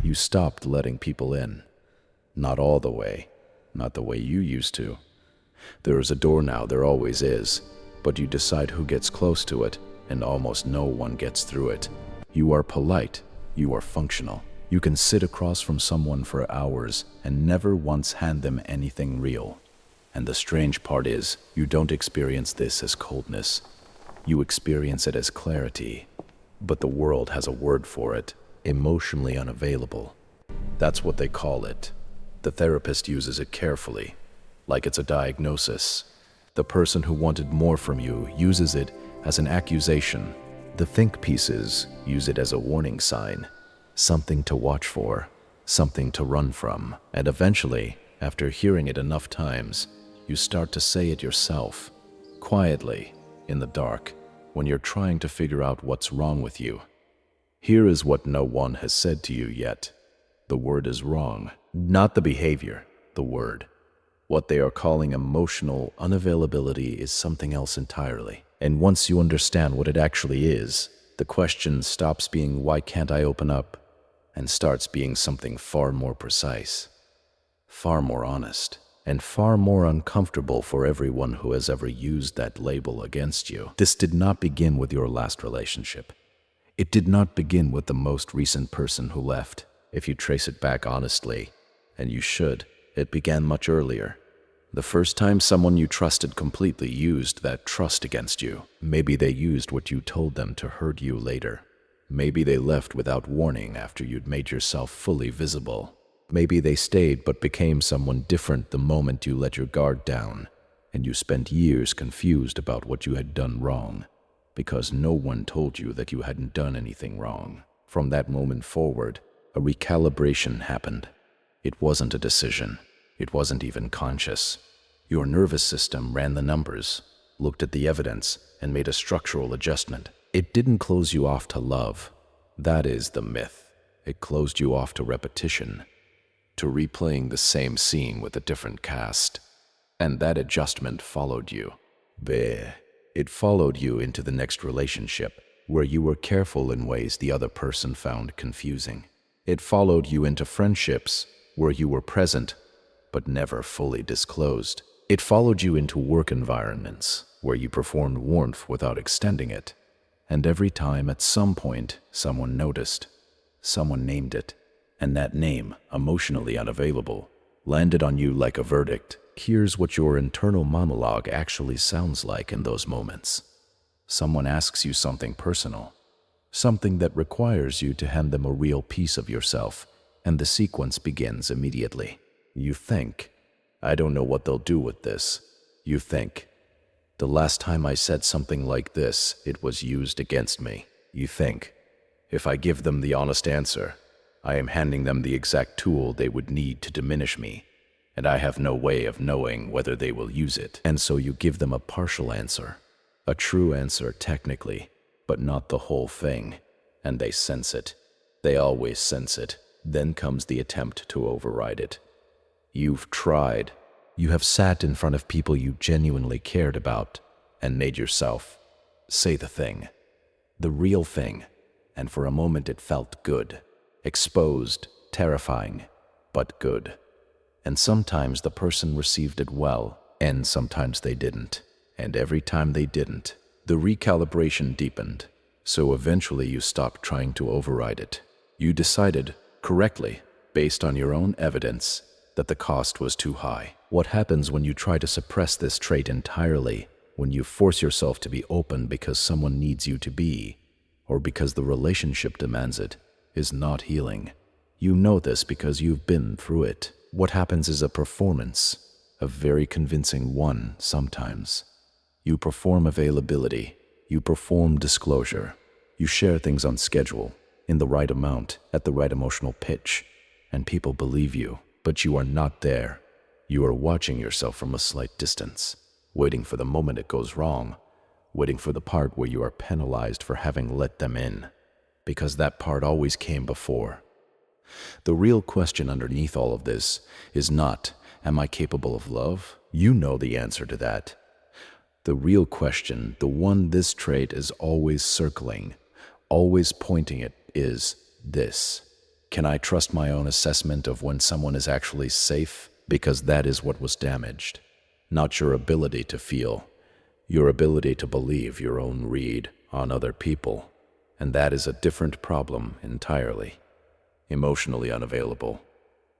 You stopped letting people in. Not all the way, not the way you used to. There is a door now, there always is, but you decide who gets close to it, and almost no one gets through it. You are polite, you are functional. You can sit across from someone for hours and never once hand them anything real. And the strange part is, you don't experience this as coldness. You experience it as clarity. But the world has a word for it: emotionally unavailable. That's what they call it. The therapist uses it carefully, like it's a diagnosis. The person who wanted more from you uses it as an accusation. The think pieces use it as a warning sign, something to watch for, something to run from. And eventually, after hearing it enough times, you start to say it yourself, quietly, in the dark, when you're trying to figure out what's wrong with you. Here is what no one has said to you yet. The word is wrong. Not the behavior, the word. What they are calling emotional unavailability is something else entirely. And once you understand what it actually is, the question stops being "why can't I open up?" and starts being something far more precise, far more honest, and far more uncomfortable for everyone who has ever used that label against you. This did not begin with your last relationship. It did not begin with the most recent person who left. If you trace it back honestly, and you should, it began much earlier. The first time someone you trusted completely used that trust against you. Maybe they used what you told them to hurt you later. Maybe they left without warning after you'd made yourself fully visible. Maybe they stayed but became someone different the moment you let your guard down, and you spent years confused about what you had done wrong, because no one told you that you hadn't done anything wrong. From that moment forward, a recalibration happened. It wasn't a decision. It wasn't even conscious. Your nervous system ran the numbers, looked at the evidence, and made a structural adjustment. It didn't close you off to love. That is the myth. It closed you off to repetition, to replaying the same scene with a different cast. And that adjustment followed you. It followed you into the next relationship, where you were careful in ways the other person found confusing. It followed you into friendships, where you were present, but never fully disclosed. It followed you into work environments, where you performed warmth without extending it. And every time, at some point, someone noticed, someone named it, and that name, emotionally unavailable, landed on you like a verdict. Here's what your internal monologue actually sounds like in those moments. Someone asks you something personal, something that requires you to hand them a real piece of yourself, and the sequence begins immediately. You think, "I don't know what they'll do with this." You think, "The last time I said something like this, it was used against me." You think, "If I give them the honest answer, I am handing them the exact tool they would need to diminish me, and I have no way of knowing whether they will use it." And so you give them a partial answer, a true answer technically, but not the whole thing, and they sense it. They always sense it. Then comes the attempt to override it. You've tried. You have sat in front of people you genuinely cared about and made yourself say the thing, the real thing, and for a moment it felt good, exposed, terrifying, but good. And sometimes the person received it well, and sometimes they didn't. And every time they didn't, the recalibration deepened. So eventually you stopped trying to override it. You decided, correctly, based on your own evidence, that the cost was too high. What happens when you try to suppress this trait entirely, when you force yourself to be open because someone needs you to be, or because the relationship demands it, is not healing. You know this because you've been through it. What happens is a performance, a very convincing one sometimes. You perform availability, you perform disclosure, you share things on schedule, in the right amount, at the right emotional pitch, and people believe you. But you are not there. You are watching yourself from a slight distance, waiting for the moment it goes wrong, waiting for the part where you are penalized for having let them in, because that part always came before. The real question underneath all of this is not, am I capable of love? You know the answer to that. The real question, the one this trait is always circling, always pointing at, is this. Can I trust my own assessment of when someone is actually safe? Because that is what was damaged. Not your ability to feel, your ability to believe your own read on other people. And that is a different problem entirely. Emotionally unavailable.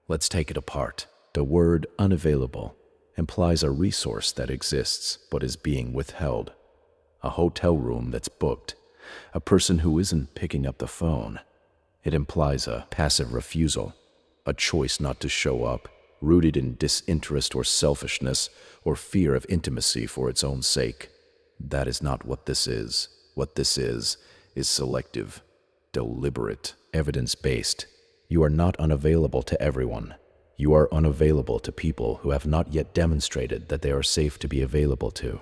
Let's take it apart. The word unavailable implies a resource that exists but is being withheld. A hotel room that's booked. A person who isn't picking up the phone. It implies a passive refusal, a choice not to show up, rooted in disinterest or selfishness or fear of intimacy for its own sake. That is not what this is. What this is selective, deliberate, evidence-based. You are not unavailable to everyone. You are unavailable to people who have not yet demonstrated that they are safe to be available to.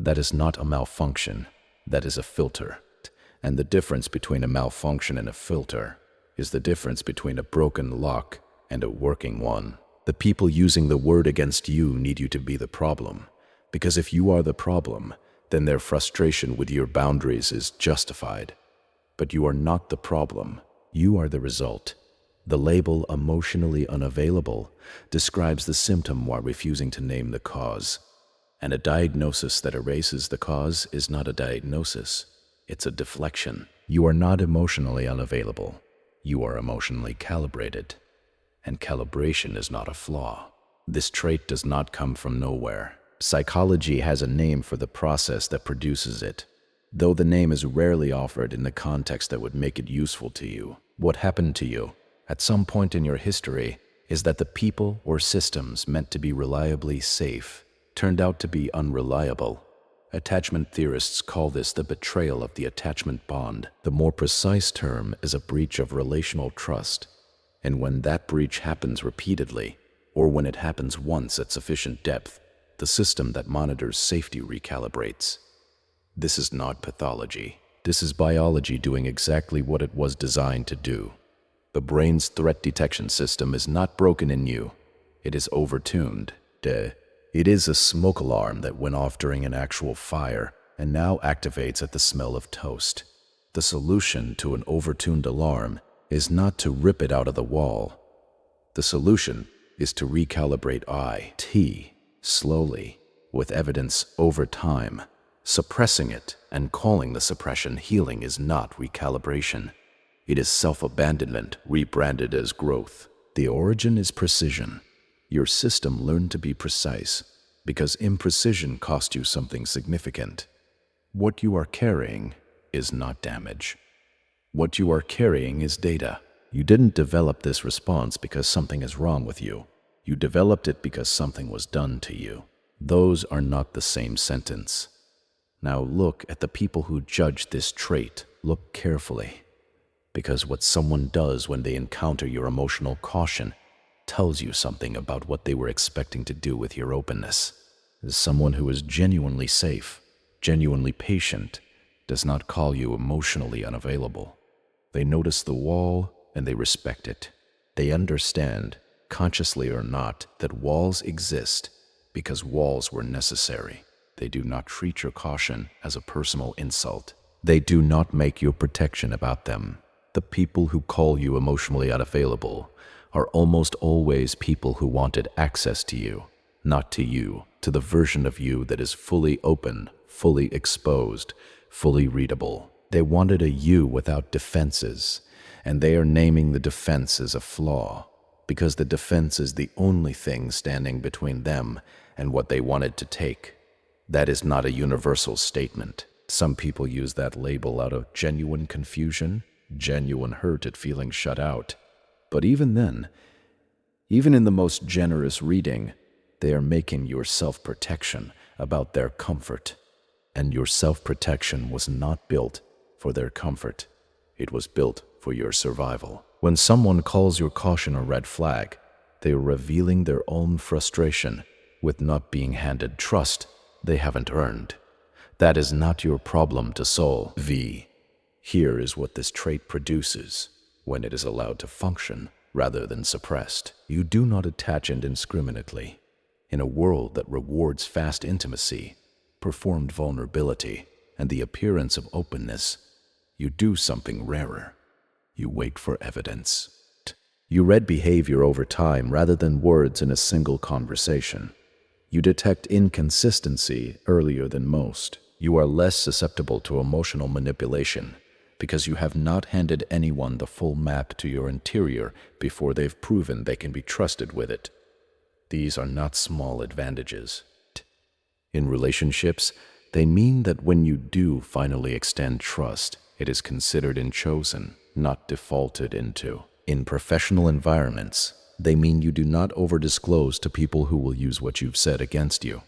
That is not a malfunction. That is a filter. And the difference between a malfunction and a filter is the difference between a broken lock and a working one. The people using the word against you need you to be the problem, because if you are the problem, then their frustration with your boundaries is justified. But you are not the problem. You are the result. The label emotionally unavailable describes the symptom while refusing to name the cause. And a diagnosis that erases the cause is not a diagnosis. It's a deflection. You are not emotionally unavailable. You are emotionally calibrated. And calibration is not a flaw. This trait does not come from nowhere. Psychology has a name for the process that produces it, though the name is rarely offered in the context that would make it useful to you. What happened to you at some point in your history is that the people or systems meant to be reliably safe turned out to be unreliable. Attachment theorists call this the betrayal of the attachment bond. The more precise term is a breach of relational trust. And when that breach happens repeatedly, or when it happens once at sufficient depth, the system that monitors safety recalibrates. This is not pathology. This is biology doing exactly what it was designed to do. The brain's threat detection system is not broken in you. It is overtuned. It is a smoke alarm that went off during an actual fire and now activates at the smell of toast. The solution to an overtuned alarm is not to rip it out of the wall. The solution is to recalibrate IT slowly, with evidence over time. Suppressing it and calling the suppression healing is not recalibration. It is self-abandonment rebranded as growth. The origin is precision. Your system learned to be precise because imprecision cost you something significant. What you are carrying is not damage. What you are carrying is data. You didn't develop this response because something is wrong with you. You developed it because something was done to you. Those are not the same sentence. Now look at the people who judge this trait. Look carefully. Because what someone does when they encounter your emotional caution tells you something about what they were expecting to do with your openness. Someone who is genuinely safe, genuinely patient, does not call you emotionally unavailable. They notice the wall and they respect it. They understand, consciously or not, that walls exist because walls were necessary. They do not treat your caution as a personal insult. They do not make your protection about them. The people who call you emotionally unavailable are almost always people who wanted access to you, not to you, to the version of you that is fully open, fully exposed, fully readable. They wanted a you without defenses, and they are naming the defense as a flaw, because the defense is the only thing standing between them and what they wanted to take. That is not a universal statement. Some people use that label out of genuine confusion, genuine hurt at feeling shut out. But even then, even in the most generous reading, they are making your self-protection about their comfort. And your self-protection was not built for their comfort. It was built for your survival. When someone calls your caution a red flag, they are revealing their own frustration with not being handed trust they haven't earned. That is not your problem to solve. Here is what this trait produces when it is allowed to function rather than suppressed. You do not attach indiscriminately. In a world that rewards fast intimacy, performed vulnerability, and the appearance of openness, you do something rarer. You wait for evidence. You read behavior over time rather than words in a single conversation. You detect inconsistency earlier than most. You are less susceptible to emotional manipulation because you have not handed anyone the full map to your interior before they've proven they can be trusted with it. These are not small advantages. In relationships, they mean that when you do finally extend trust, it is considered and chosen, not defaulted into. In professional environments, they mean you do not over-disclose to people who will use what you've said against you.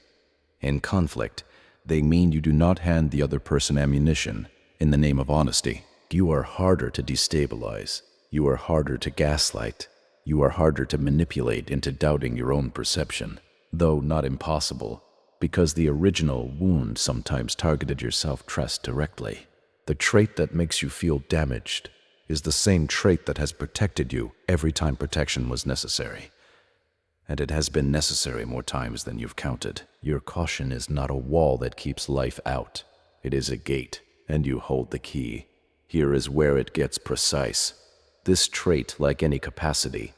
In conflict, they mean you do not hand the other person ammunition in the name of honesty. You are harder to destabilize. You are harder to gaslight. You are harder to manipulate into doubting your own perception, though not impossible, because the original wound sometimes targeted your self-trust directly. The trait that makes you feel damaged is the same trait that has protected you every time protection was necessary. And it has been necessary more times than you've counted. Your caution is not a wall that keeps life out. It is a gate, and you hold the key. Here is where it gets precise. This trait, like any capacity,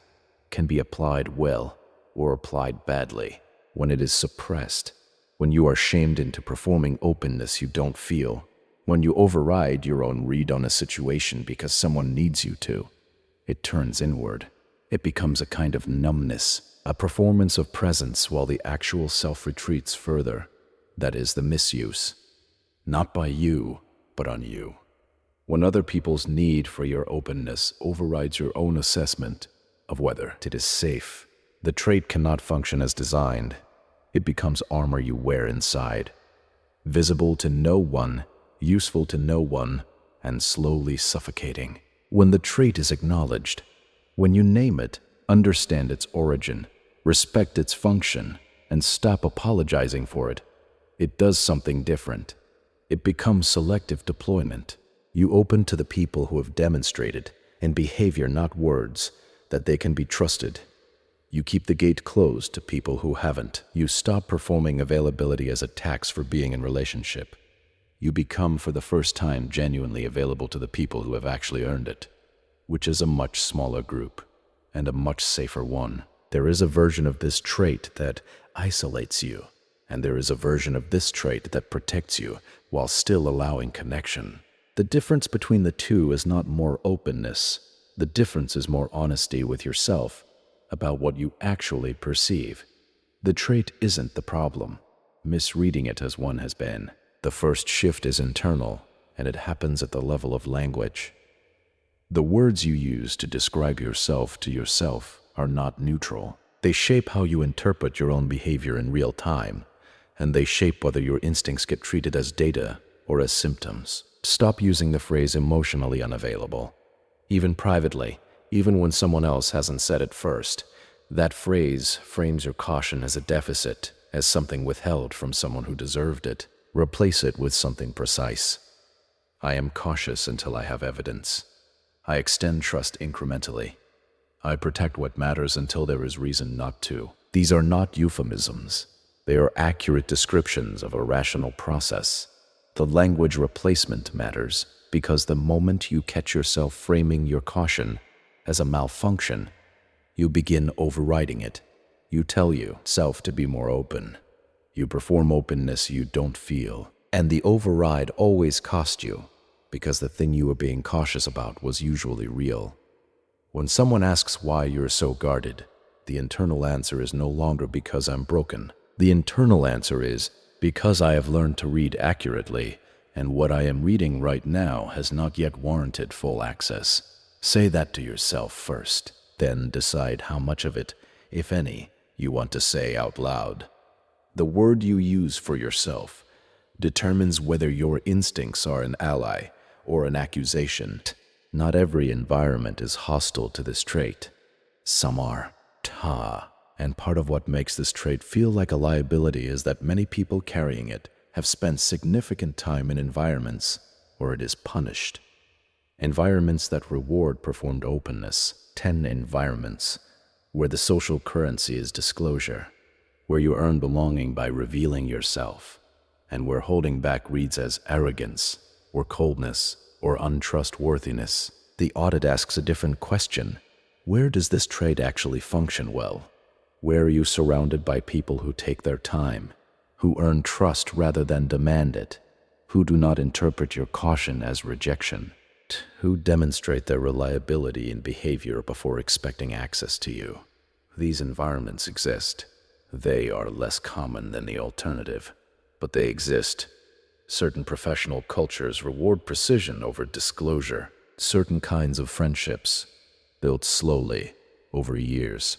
can be applied well or applied badly. When it is suppressed, when you are shamed into performing openness you don't feel, when you override your own read on a situation because someone needs you to, it turns inward. It becomes a kind of numbness, a performance of presence while the actual self retreats further. That is the misuse. Not by you, but on you. When other people's need for your openness overrides your own assessment of whether it is safe, the trait cannot function as designed. It becomes armor you wear inside, visible to no one, useful to no one, and slowly suffocating. When the trait is acknowledged, when you name it, understand its origin, respect its function, and stop apologizing for it, it does something different. It becomes selective deployment. You open to the people who have demonstrated, in behavior not words, that they can be trusted. You keep the gate closed to people who haven't. You stop performing availability as a tax for being in relationship. You become for the first time genuinely available to the people who have actually earned it, which is a much smaller group and a much safer one. There is a version of this trait that isolates you, and there is a version of this trait that protects you while still allowing connection. The difference between the two is not more openness. The difference is more honesty with yourself about what you actually perceive. The trait isn't the problem. Misreading it as one has been. The first shift is internal, and it happens at the level of language. The words you use to describe yourself to yourself are not neutral. They shape how you interpret your own behavior in real time, and they shape whether your instincts get treated as data or as symptoms. Stop using the phrase emotionally unavailable. Even privately, even when someone else hasn't said it first, that phrase frames your caution as a deficit, as something withheld from someone who deserved it. Replace it with something precise. I am cautious until I have evidence. I extend trust incrementally. I protect what matters until there is reason not to. These are not euphemisms. They are accurate descriptions of a rational process. The language replacement matters because the moment you catch yourself framing your caution as a malfunction, you begin overriding it. You tell yourself to be more open. You perform openness you don't feel. And the override always cost you because the thing you were being cautious about was usually real. When someone asks why you're so guarded, the internal answer is no longer because I'm broken. The internal answer is because I have learned to read accurately, and what I am reading right now has not yet warranted full access. Say that to yourself first, then decide how much of it, if any, you want to say out loud. The word you use for yourself determines whether your instincts are an ally or an accusation. Not every environment is hostile to this trait. Some are. And part of what makes this trait feel like a liability is that many people carrying it have spent significant time in environments where it is punished. Environments that reward performed openness. 10 environments where the social currency is disclosure, where you earn belonging by revealing yourself, and where holding back reads as arrogance or coldness or untrustworthiness. The audit asks a different question. Where does this trait actually function well? Where are you surrounded by people who take their time, who earn trust rather than demand it, who do not interpret your caution as rejection, who demonstrate their reliability in behavior before expecting access to you? These environments exist. They are less common than the alternative, but they exist. Certain professional cultures reward precision over disclosure. Certain kinds of friendships, built slowly over years,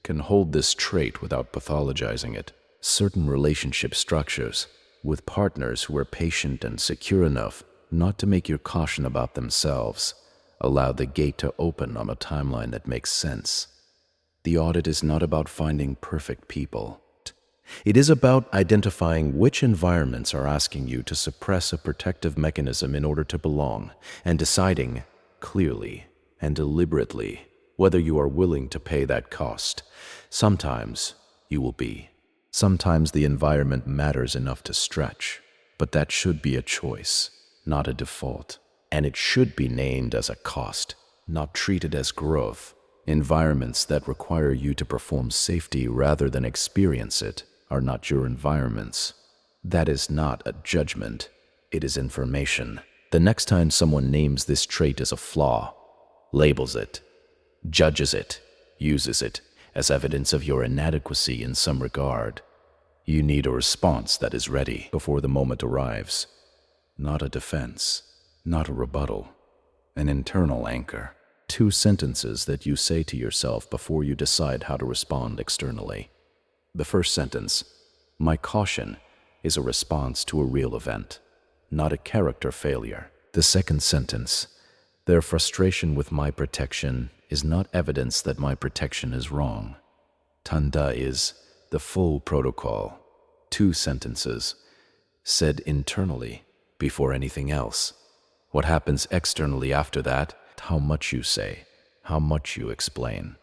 can hold this trait without pathologizing it. Certain relationship structures, with partners who are patient and secure enough not to make your caution about themselves, allow the gate to open on a timeline that makes sense. The audit is not about finding perfect people. It is about identifying which environments are asking you to suppress a protective mechanism in order to belong, and deciding clearly and deliberately whether you are willing to pay that cost. Sometimes you will be. Sometimes the environment matters enough to stretch, but that should be a choice, not a default. And it should be named as a cost, not treated as growth. Environments that require you to perform safety rather than experience it are not your environments. That is not a judgment. It is information. The next time someone names this trait as a flaw, labels it, judges it, uses it as evidence of your inadequacy in some regard, you need a response that is ready before the moment arrives. Not a defense, not a rebuttal, an internal anchor. 2 sentences that you say to yourself before you decide how to respond externally. The first sentence, my caution is a response to a real event, not a character failure. The second sentence, their frustration with my protection is not evidence that my protection is wrong. Tanda is the full protocol. 2 sentences, said internally before anything else. What happens externally after that? How much you say, how much you explain.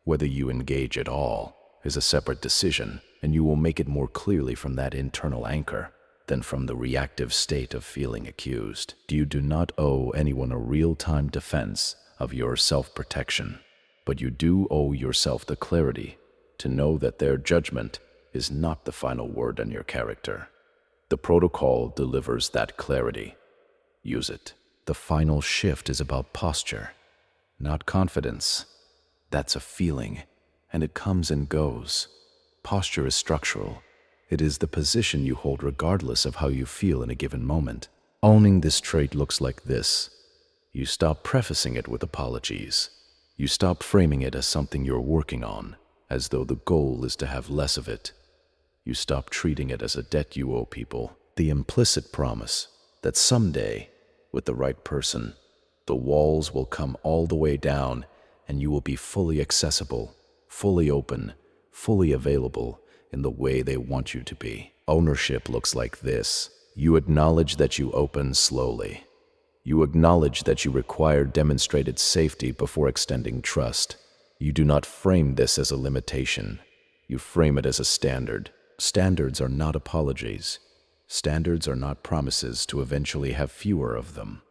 Whether you engage at all is a separate decision, and you will make it more clearly from that internal anchor than from the reactive state of feeling accused. You do not owe anyone a real-time defense of your self-protection, but you do owe yourself the clarity to know that their judgment is not the final word on your character. The protocol delivers that clarity. Use it. The final shift is about posture, not confidence. That's a feeling, and it comes and goes. Posture is structural. It is the position you hold regardless of how you feel in a given moment. Owning this trait looks like this. You stop prefacing it with apologies. You stop framing it as something you're working on, as though the goal is to have less of it. You stop treating it as a debt you owe people, the implicit promise that someday, with the right person, the walls will come all the way down and you will be fully accessible, fully open, fully available in the way they want you to be. Ownership looks like this. You acknowledge that you open slowly. You acknowledge that you require demonstrated safety before extending trust. You do not frame this as a limitation. You frame it as a standard. Standards are not apologies. Standards are not promises to eventually have fewer of them.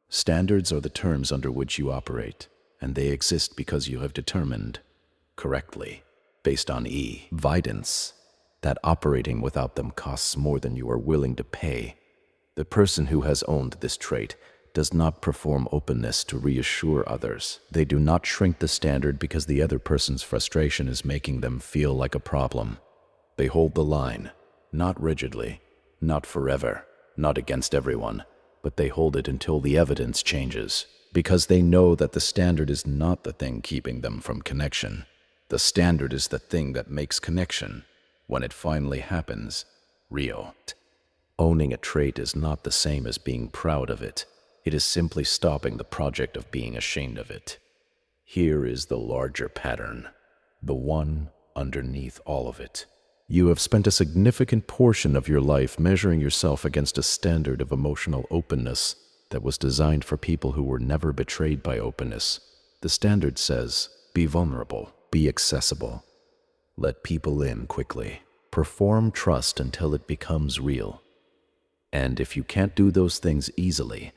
Standards are the terms under which you operate, and they exist because you have determined, correctly, based on evidence, that operating without them costs more than you are willing to pay. The person who has owned this trait does not perform openness to reassure others. They do not shrink the standard because the other person's frustration is making them feel like a problem. They hold the line, not rigidly, not forever, not against everyone, but they hold it until the evidence changes, because they know that the standard is not the thing keeping them from connection. The standard is the thing that makes connection, when it finally happens, real. Owning a trait is not the same as being proud of it. It is simply stopping the project of being ashamed of it. Here is the larger pattern, the one underneath all of it. You have spent a significant portion of your life measuring yourself against a standard of emotional openness that was designed for people who were never betrayed by openness. The standard says, be vulnerable, be accessible, let people in quickly, perform trust until it becomes real. And if you can't do those things easily,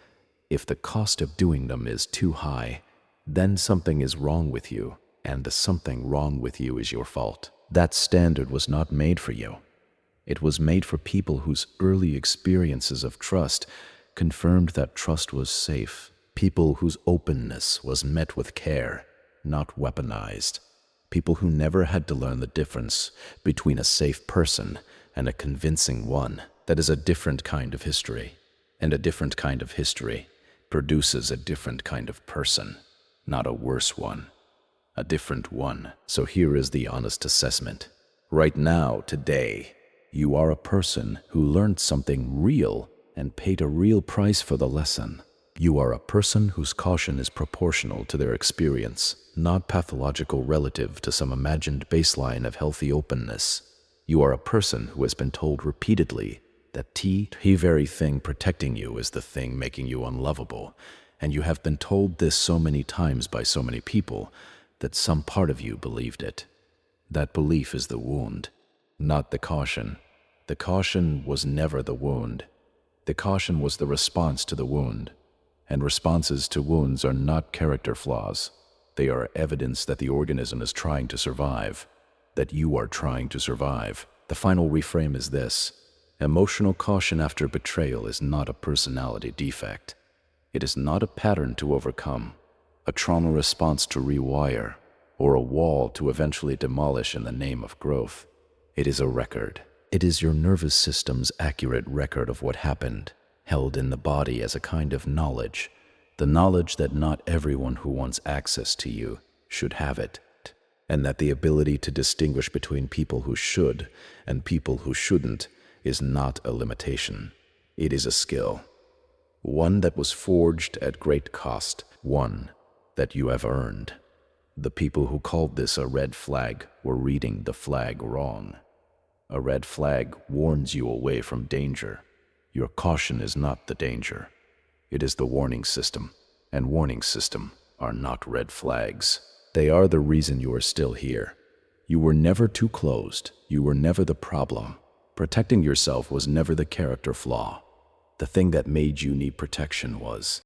if the cost of doing them is too high, then something is wrong with you, and the something wrong with you is your fault. That standard was not made for you. It was made for people whose early experiences of trust confirmed that trust was safe. People whose openness was met with care, not weaponized. People who never had to learn the difference between a safe person and a convincing one. That is a different kind of history. And a different kind of history produces a different kind of person, not a worse one, a different one. So here is the honest assessment. Right now, today, you are a person who learned something real and paid a real price for the lesson. You are a person whose caution is proportional to their experience, not pathological relative to some imagined baseline of healthy openness. You are a person who has been told repeatedly that the very thing protecting you is the thing making you unlovable, and you have been told this so many times by so many people that some part of you believed it. That belief is the wound, not the caution. The caution was never the wound. The caution was the response to the wound. And responses to wounds are not character flaws. They are evidence that the organism is trying to survive, that you are trying to survive. The final reframe is this: emotional caution after betrayal is not a personality defect. It is not a pattern to overcome, a trauma response to rewire, or a wall to eventually demolish in the name of growth. It is a record. It is your nervous system's accurate record of what happened, held in the body as a kind of knowledge, the knowledge that not everyone who wants access to you should have it, and that the ability to distinguish between people who should and people who shouldn't is not a limitation. It is a skill, one that was forged at great cost, one that you have earned. The people who called this a red flag were reading the flag wrong. A red flag warns you away from danger. Your caution is not the danger. It is the warning system, and warning system are not red flags. They are the reason you are still here. You were never too closed. You were never the problem. Protecting yourself was never the character flaw. The thing that made you need protection was